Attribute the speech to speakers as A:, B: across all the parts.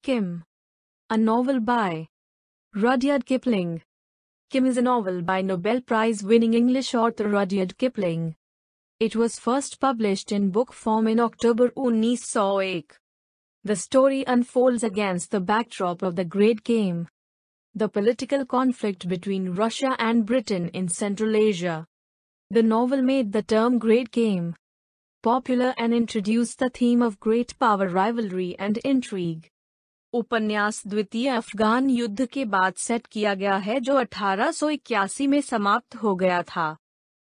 A: Kim. A novel by Rudyard Kipling. Kim is a novel by Nobel Prize-winning English author Rudyard Kipling. It was first published in book form in October 1901. The story unfolds against the backdrop of the Great Game, the political conflict between Russia and Britain in Central Asia. The novel made the term Great Game popular and introduced the theme of great power rivalry and intrigue. उपन्यास द्वितीय अफगान युद्ध के बाद set किया गया है जो 1881 में समाप्त हो गया था,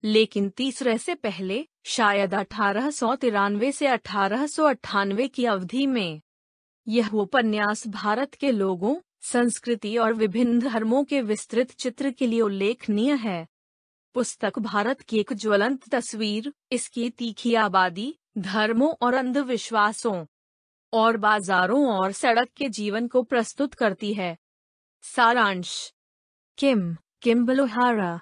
A: लेकिन तीसरे से पहले शायद 1893 से 1898 की अवधि में। यह उपन्यास भारत के लोगों, संस्कृति और विभिन्न धर्मों के विस्तृत चित्र के लिए उल्लेखनीय है। पुस्तक भारत की एक ज्वलंत तस्वीर, इसकी तीखी आबादी, धर्मों और अंधविश्वासों और बाजारों और सड़क के जीवन को प्रस्तुत करती है। सारांश। किम्बल ओहारा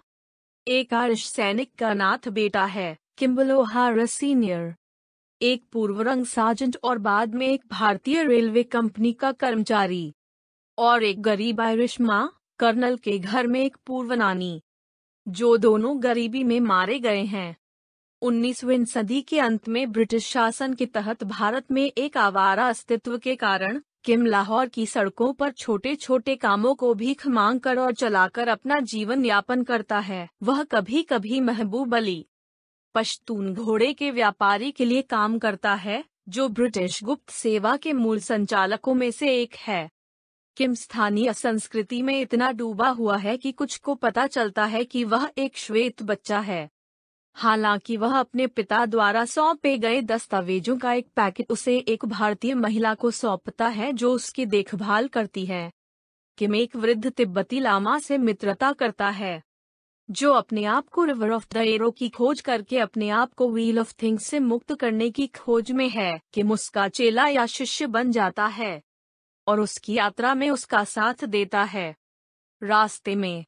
A: एक आयरिश सैनिक का अनाथ बेटा है। किम्बल ओहारा सीनियर एक पूर्व रंग सार्जेंट और बाद में एक भारतीय रेलवे कंपनी का कर्मचारी, और एक गरीब आयरिश माँ, कर्नल के घर में एक पूर्व नानी, जो दोनों गरीबी में मारे गए हैं। 19वीं सदी के अंत में ब्रिटिश शासन के तहत भारत में एक आवारा अस्तित्व के कारण किम लाहौर की सड़कों पर छोटे छोटे कामों को भीख मांग कर और चलाकर अपना जीवन यापन करता है। वह कभी कभी महबूब अली, पश्तून घोड़े के व्यापारी के लिए काम करता है, जो ब्रिटिश गुप्त सेवा के मूल संचालकों में से एक है। किम स्थानीय संस्कृति में इतना डूबा हुआ है कि कुछ को पता चलता है कि वह एक श्वेत बच्चा है। हालांकि वह अपने पिता द्वारा सौंपे गए दस्तावेजों का एक पैकेट उसे एक भारतीय महिला को सौंपता है जो उसकी देखभाल करती है। किम एक वृद्ध तिब्बती लामा से मित्रता करता है, जो अपने आप को रिवर ऑफ द एरो की खोज करके अपने आप को व्हील ऑफ थिंग्स से मुक्त करने की खोज में है। किम उसका चेला या शिष्य बन जाता है और उसकी यात्रा में उसका साथ देता है। रास्ते में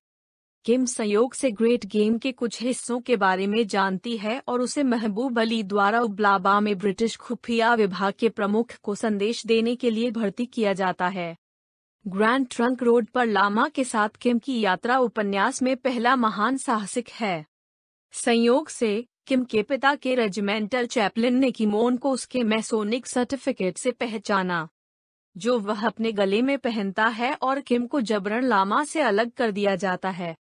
A: किम संयोग से ग्रेट गेम के कुछ हिस्सों के बारे में जानती है और उसे महबूब अली द्वारा उबलाबा में ब्रिटिश खुफिया विभाग के प्रमुख को संदेश देने के लिए भर्ती किया जाता है। ग्रैंड ट्रंक रोड पर लामा के साथ किम की यात्रा उपन्यास में पहला महान साहसिक है। संयोग से किम के पिता के रेजिमेंटल चैपलिन ने किमोन को उसके मैसोनिक सर्टिफिकेट से पहचाना, जो वह अपने गले में पहनता है, और किम को जबरन लामा से अलग कर दिया जाता है।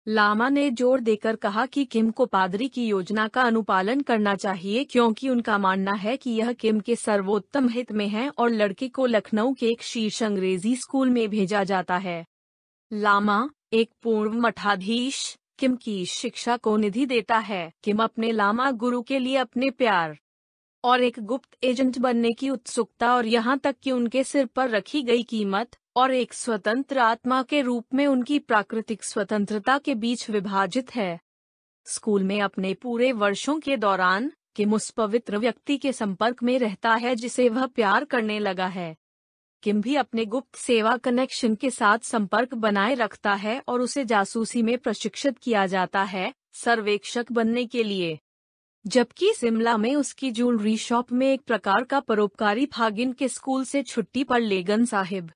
A: लामा ने जोर देकर कहा कि किम को पादरी की योजना का अनुपालन करना चाहिए क्योंकि उनका मानना है कि यह किम के सर्वोत्तम हित में है, और लड़के को लखनऊ के एक शीर्ष अंग्रेजी स्कूल में भेजा जाता है। लामा, एक पूर्व मठाधीश, किम की शिक्षा को निधि देता है। किम अपने लामा गुरु के लिए अपने प्यार और एक गुप्त एजेंट बनने की उत्सुकता और यहाँ तक कि उनके सिर पर रखी गई कीमत और एक स्वतंत्र आत्मा के रूप में उनकी प्राकृतिक स्वतंत्रता के बीच विभाजित है। स्कूल में अपने पूरे वर्षों के दौरान किम उस पवित्र व्यक्ति के संपर्क में रहता है जिसे वह प्यार करने लगा है। किम भी अपने गुप्त सेवा कनेक्शन के साथ संपर्क बनाए रखता है और उसे जासूसी में प्रशिक्षित किया जाता है, सर्वेक्षक बनने के लिए। जबकि शिमला में उसकी ज्वेलरी शॉप में एक प्रकार का परोपकारी भागिन के स्कूल से छुट्टी पर लेगन साहिब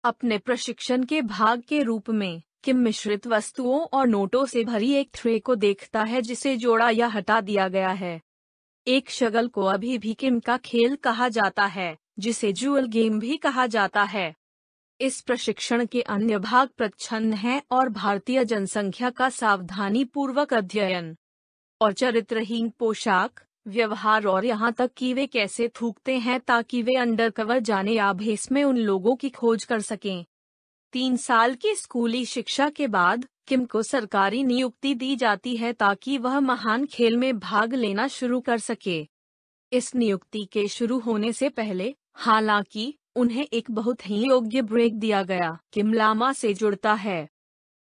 A: अपने प्रशिक्षण के भाग के रूप में किम मिश्रित वस्तुओं और नोटों से भरी एक ट्रे को देखता है जिसे जोड़ा या हटा दिया गया है। एक शगल को अभी भी किम का खेल कहा जाता है, जिसे ज्वेल गेम भी कहा जाता है। इस प्रशिक्षण के अन्य भाग प्रच्छन्न हैं और भारतीय जनसंख्या का सावधानी पूर्वक अध्ययन और चरित्रहीन पोशाक, व्यवहार और यहाँ तक कि वे कैसे थूकते हैं ताकि वे अंडरकवर जाने या भेस में उन लोगों की खोज कर सकें। 3 साल की स्कूली शिक्षा के बाद किम को सरकारी नियुक्ति दी जाती है ताकि वह महान खेल में भाग लेना शुरू कर सके। इस नियुक्ति के शुरू होने से पहले, हालांकि, उन्हें एक बहुत ही योग्य ब्रेक दिया गया। किम लामा से जुड़ता है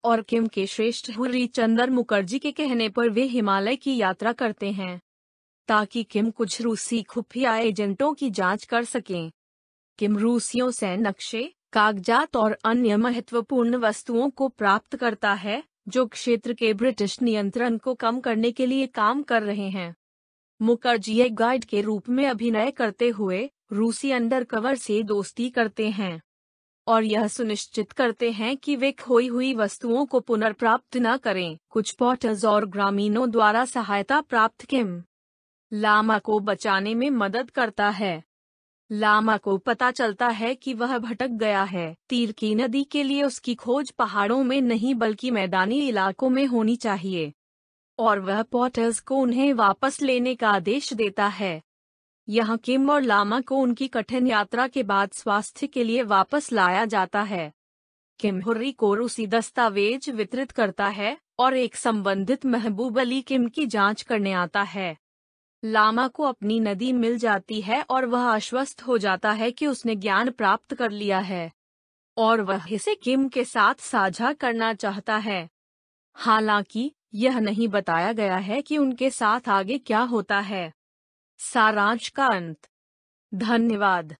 A: और किम के श्रेष्ठ हरिचंद्र मुखर्जी के कहने पर वे हिमालय की यात्रा करते हैं ताकि किम कुछ रूसी खुफिया एजेंटों की जांच कर सकें। किम रूसियों से नक्शे, कागजात और अन्य महत्वपूर्ण वस्तुओं को प्राप्त करता है जो क्षेत्र के ब्रिटिश नियंत्रण को कम करने के लिए काम कर रहे हैं। मुखर्जी एक गाइड के रूप में अभिनय करते हुए रूसी अंडरकवर से दोस्ती करते हैं और यह सुनिश्चित करते हैं कि वे खोई हुई वस्तुओं को पुनर्प्राप्त न करें। कुछ पॉटर्स और ग्रामीणों द्वारा सहायता प्राप्त किम लामा को बचाने में मदद करता है। लामा को पता चलता है कि वह भटक गया है। तीर की नदी के लिए उसकी खोज पहाड़ों में नहीं बल्कि मैदानी इलाकों में होनी चाहिए और वह पॉटर्स को उन्हें वापस लेने का आदेश देता है। यहाँ किम और लामा को उनकी कठिन यात्रा के बाद स्वास्थ्य के लिए वापस लाया जाता है। किम हुर्री को रूसी दस्तावेज वितरित करता है और एक संबंधित महबूब अली किम की जांच करने आता है। लामा को अपनी नदी मिल जाती है और वह आश्वस्त हो जाता है कि उसने ज्ञान प्राप्त कर लिया है और वह इसे किम के साथ साझा करना चाहता है। हालांकि यह नहीं बताया गया है कि उनके साथ आगे क्या होता है। सारांश का अंत। धन्यवाद।